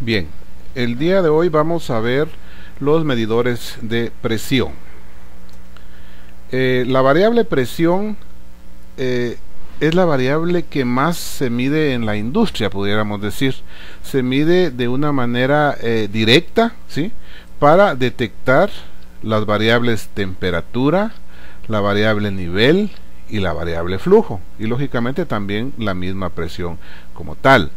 Bien, el día de hoy vamos a ver los medidores de presión. La variable presión es la variable que más se mide en la industria, pudiéramos decir. Se mide de una manera directa, ¿sí?, para detectar las variables temperatura, la variable nivel y la variable flujo, y lógicamente también la misma presión como tal.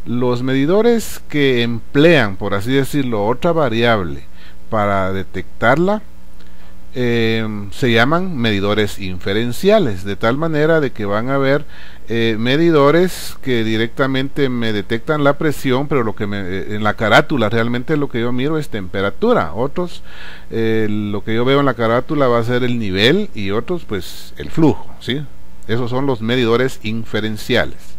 Los medidores que emplean, por así decirlo, otra variable para detectarla se llaman medidores inferenciales, de tal manera de que van a haber medidores que directamente me detectan la presión, pero en la carátula realmente lo que yo miro es temperatura. Otros lo que yo veo en la carátula va a ser el nivel, y otros pues el flujo, ¿sí? Esos son los medidores inferenciales.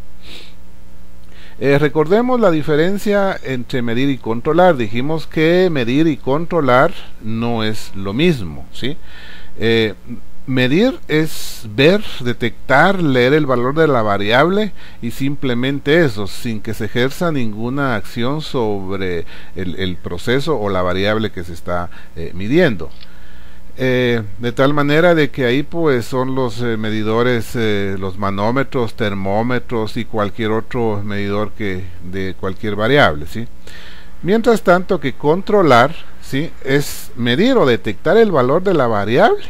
Recordemos la diferencia entre medir y controlar. Dijimos que medir y controlar no es lo mismo, ¿sí? Medir es ver, detectar, leer el valor de la variable y simplemente eso, sin que se ejerza ninguna acción sobre el proceso o la variable que se está midiendo. De tal manera de que ahí pues son los medidores, los manómetros, termómetros y cualquier otro medidor de cualquier variable, ¿sí? Mientras tanto que controlar, ¿sí?, es medir o detectar el valor de la variable,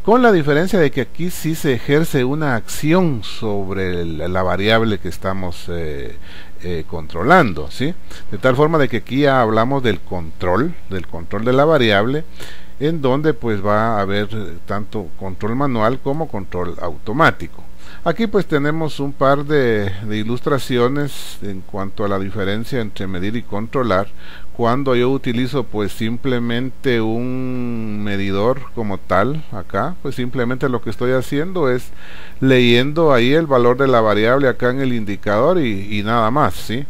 con la diferencia de que aquí sí se ejerce una acción sobre la variable que estamos controlando, ¿sí? De tal forma de que aquí ya hablamos del control de la variable, en donde pues va a haber tanto control manual como control automático. Aquí pues tenemos un par de ilustraciones en cuanto a la diferencia entre medir y controlar. Cuando yo utilizo pues simplemente un medidor como tal, acá pues simplemente lo que estoy haciendo es leyendo ahí el valor de la variable acá en el indicador y nada más, ¿sí?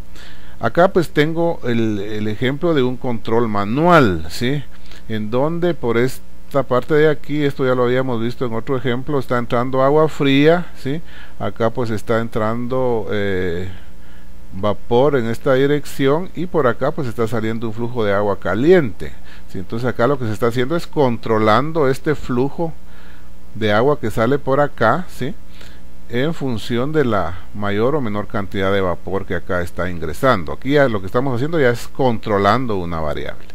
Acá pues tengo el ejemplo de un control manual, ¿sí?, en donde por esta parte de aquí, esto ya lo habíamos visto en otro ejemplo, está entrando agua fría, ¿sí? Acá pues está entrando vapor en esta dirección, y por acá pues está saliendo un flujo de agua caliente, ¿sí? Entonces acá lo que se está haciendo es controlando este flujo de agua que sale por acá, ¿sí?, en función de la mayor o menor cantidad de vapor que acá está ingresando. Aquí ya lo que estamos haciendo ya es controlando una variable.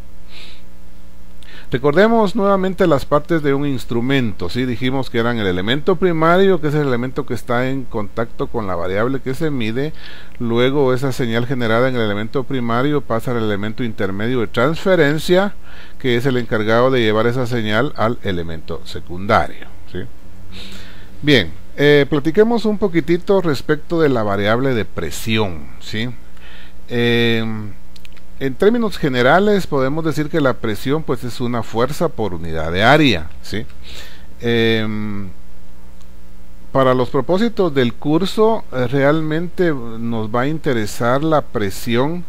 Recordemos nuevamente las partes de un instrumento, ¿sí? Dijimos que eran el elemento primario, que es el elemento que está en contacto con la variable que se mide. Luego esa señal generada en el elemento primario pasa al elemento intermedio de transferencia, que es el encargado de llevar esa señal al elemento secundario, ¿sí? Bien, platiquemos un poquitito respecto de la variable de presión, ¿sí? En términos generales podemos decir que la presión pues es una fuerza por unidad de área, ¿sí? Para los propósitos del curso realmente nos va a interesar la presión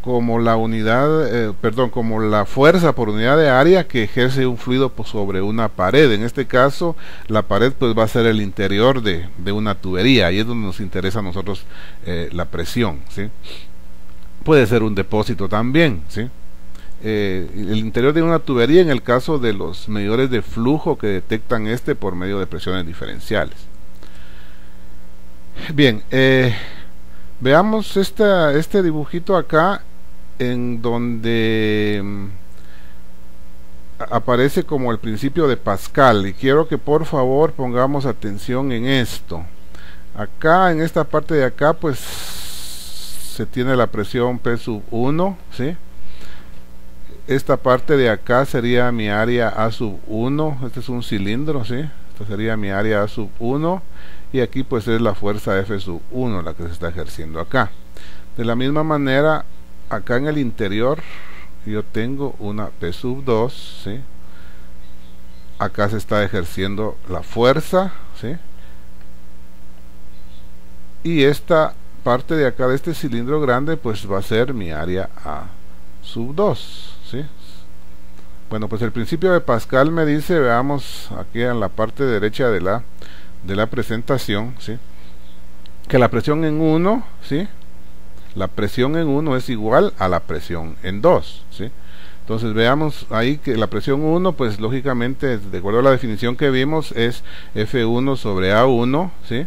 como la unidad, como la fuerza por unidad de área que ejerce un fluido sobre una pared. En este caso, la pared pues va a ser el interior de una tubería, y es donde nos interesa a nosotros la presión, ¿sí? Puede ser un depósito también, ¿sí? El interior de una tubería en el caso de los medidores de flujo que detectan por medio de presiones diferenciales. Bien, veamos este dibujito acá, en donde aparece como el principio de Pascal, y quiero que por favor pongamos atención en esto. Acá en esta parte de acá pues se tiene la presión P sub 1, ¿sí? Esta parte de acá sería mi área A sub 1, este es un cilindro, ¿sí? Esta sería mi área A sub 1, y aquí pues es la fuerza F sub 1 la que se está ejerciendo acá. De la misma manera, acá en el interior yo tengo una P sub 2, ¿sí? Acá se está ejerciendo la fuerza, ¿sí? Y esta parte de acá de este cilindro grande pues va a ser mi área A sub 2, ¿sí? Bueno, pues el principio de Pascal me dice, veamos aquí en la parte derecha de la presentación, ¿sí?, que la presión en 1, ¿sí? La presión en 1 es igual a la presión en 2, ¿sí? Entonces veamos ahí que la presión 1, pues lógicamente, de acuerdo a la definición que vimos, es F1 sobre A1, ¿sí?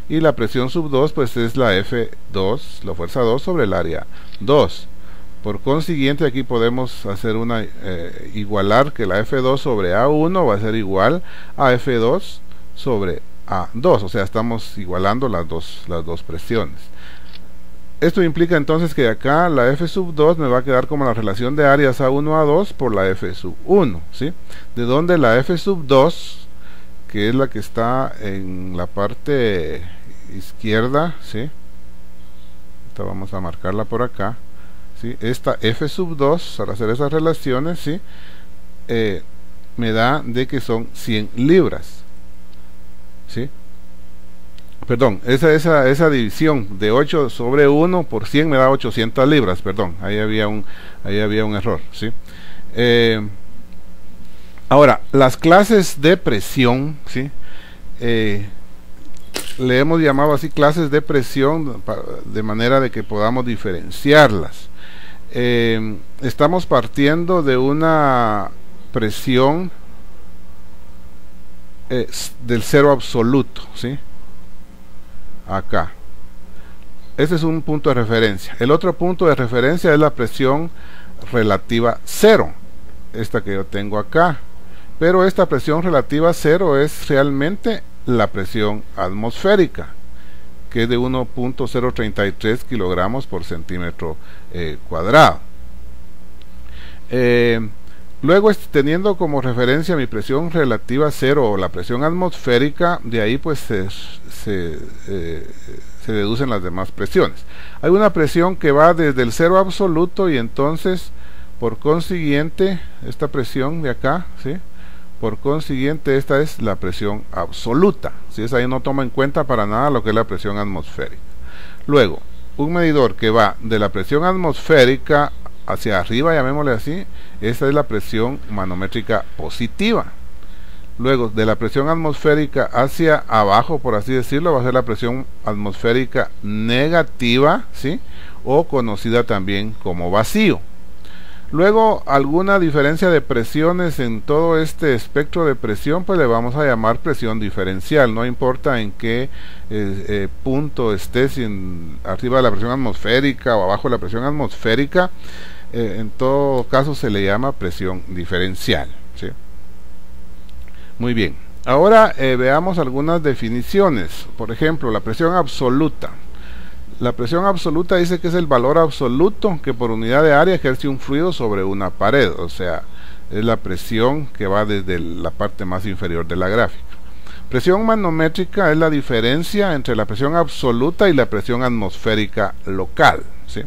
Y la presión sub 2, pues es la F2, la fuerza 2 sobre el área 2. Por consiguiente, aquí podemos hacer una igualar que la F2 sobre A1 va a ser igual a F2 sobre A2, o sea, estamos igualando las dos presiones. Esto implica entonces que acá la F sub 2 me va a quedar como la relación de áreas A1 a 2 por la F sub 1, ¿sí? De donde la F sub 2, que es la que está en la parte izquierda, ¿sí? Esta vamos a marcarla por acá, ¿sí? Esta F sub 2, para hacer esas relaciones, ¿sí? Me da de que son 100 libras, ¿sí? Perdón, esa división de 8 sobre 1 por 100 me da 800 libras, perdón, ahí había un error, ¿sí? Ahora, las clases de presión, ¿sí? Le hemos llamado así clases de presión de manera de que podamos diferenciarlas. Estamos partiendo de una presión del cero absoluto, ¿sí? Acá. Este es un punto de referencia. El otro punto de referencia es la presión relativa cero, esta que yo tengo acá. Pero esta presión relativa cero es realmente la presión atmosférica, que es de 1.033 kilogramos por centímetro cuadrado. Luego, teniendo como referencia mi presión relativa cero o la presión atmosférica, de ahí pues se deducen las demás presiones. Hay una presión que va desde el cero absoluto y entonces, por consiguiente, esta presión de acá, ¿sí? Por consiguiente, esta es la presión absoluta, ¿sí? Esa ahí no toma en cuenta para nada lo que es la presión atmosférica. Luego, un medidor que va de la presión atmosférica hacia arriba, llamémosle así, esta es la presión manométrica positiva. Luego, de la presión atmosférica hacia abajo, por así decirlo, va a ser la presión atmosférica negativa, ¿sí? O conocida también como vacío. Luego, alguna diferencia de presiones en todo este espectro de presión, pues le vamos a llamar presión diferencial. No importa en qué punto esté, si arriba de la presión atmosférica o abajo de la presión atmosférica, en todo caso se le llama presión diferencial, ¿sí? Muy bien. Ahora veamos algunas definiciones. Por ejemplo, la presión absoluta. La presión absoluta dice que es el valor absoluto que por unidad de área ejerce un fluido sobre una pared, o sea, es la presión que va desde la parte más inferior de la gráfica. Presión manométrica es la diferencia entre la presión absoluta y la presión atmosférica local, ¿sí?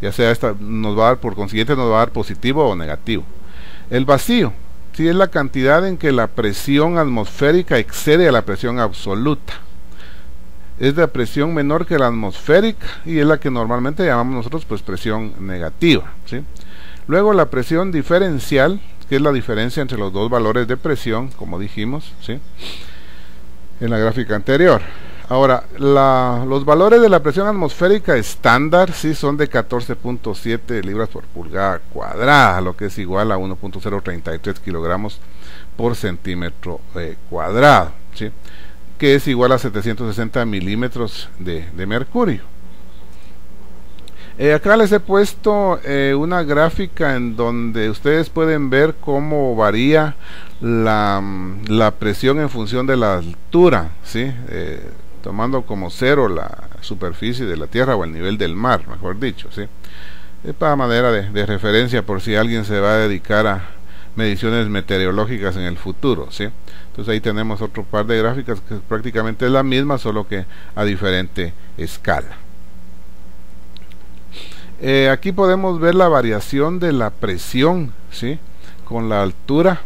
Ya sea esta nos va a dar, por consiguiente nos va a dar positivo o negativo. El vacío, sí, es la cantidad en que la presión atmosférica excede a la presión absoluta. Es de presión menor que la atmosférica y es la que normalmente llamamos nosotros pues presión negativa, ¿sí? Luego la presión diferencial, que es la diferencia entre los dos valores de presión, como dijimos, ¿sí? En la gráfica anterior. Ahora, los valores de la presión atmosférica estándar, sí, son de 14.7 libras por pulgada cuadrada, lo que es igual a 1.033 kilogramos por centímetro cuadrado, ¿sí? Que es igual a 760 milímetros de mercurio. Acá les he puesto una gráfica en donde ustedes pueden ver cómo varía la presión en función de la altura, ¿sí? Tomando como cero la superficie de la Tierra o el nivel del mar, mejor dicho, ¿sí? Es para manera de referencia por si alguien se va a dedicar a mediciones meteorológicas en el futuro, ¿sí? Entonces ahí tenemos otro par de gráficas que prácticamente es la misma, solo que a diferente escala. Aquí podemos ver la variación de la presión, ¿sí? Con la altura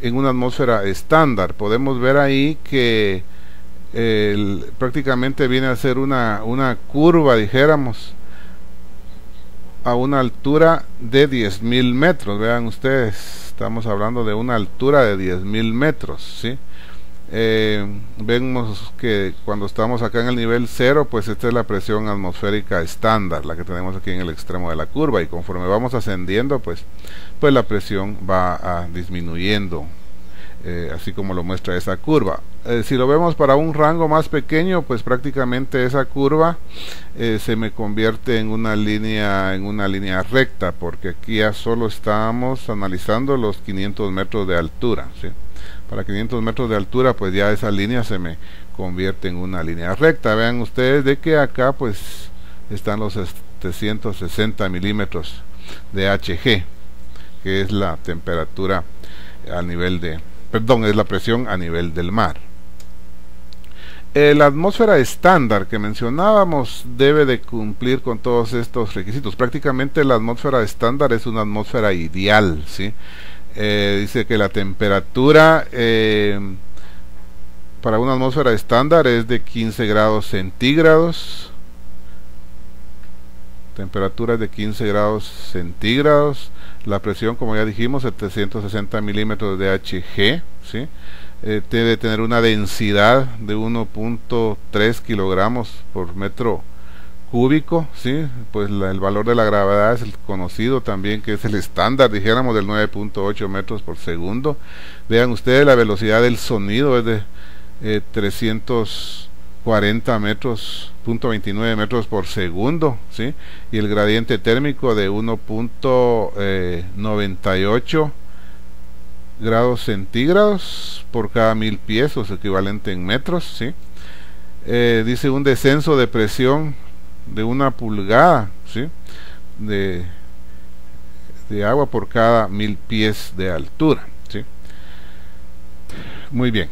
en una atmósfera estándar. Podemos ver ahí que prácticamente viene a ser una curva, dijéramos, a una altura de 10.000 metros. Vean ustedes, estamos hablando de una altura de 10.000 metros, ¿sí? vemos que cuando estamos acá en el nivel 0, pues esta es la presión atmosférica estándar, la que tenemos aquí en el extremo de la curva, y conforme vamos ascendiendo, pues la presión va disminuyendo, así como lo muestra esa curva. Si lo vemos para un rango más pequeño, pues prácticamente esa curva se me convierte en una línea recta, porque aquí ya solo estamos analizando los 500 metros de altura, ¿sí? Para 500 metros de altura, pues ya esa línea se me convierte en una línea recta. Vean ustedes de que acá pues están los 760 milímetros de Hg, que es la temperatura a nivel de, perdón, es la presión a nivel del mar. La atmósfera estándar que mencionábamos debe de cumplir con todos estos requisitos. Prácticamente la atmósfera estándar es una atmósfera ideal, ¿sí? Dice que la temperatura para una atmósfera estándar es de 15 grados centígrados. Temperatura de 15 grados centígrados. La presión, como ya dijimos, 760 milímetros de Hg, ¿sí? Debe tener una densidad de 1.3 kilogramos por metro cúbico, ¿sí? Pues el valor de la gravedad es el conocido también, que es el estándar, dijéramos, del 9.8 metros por segundo. Vean ustedes, la velocidad del sonido es de 340 metros, .29 metros por segundo, ¿sí? Y el gradiente térmico de 1.98 grados centígrados por cada 1000 pies, o es equivalente en metros, ¿sí? Dice un descenso de presión de 1 pulgada, ¿sí? de agua por cada 1000 pies de altura, ¿sí? Muy bien.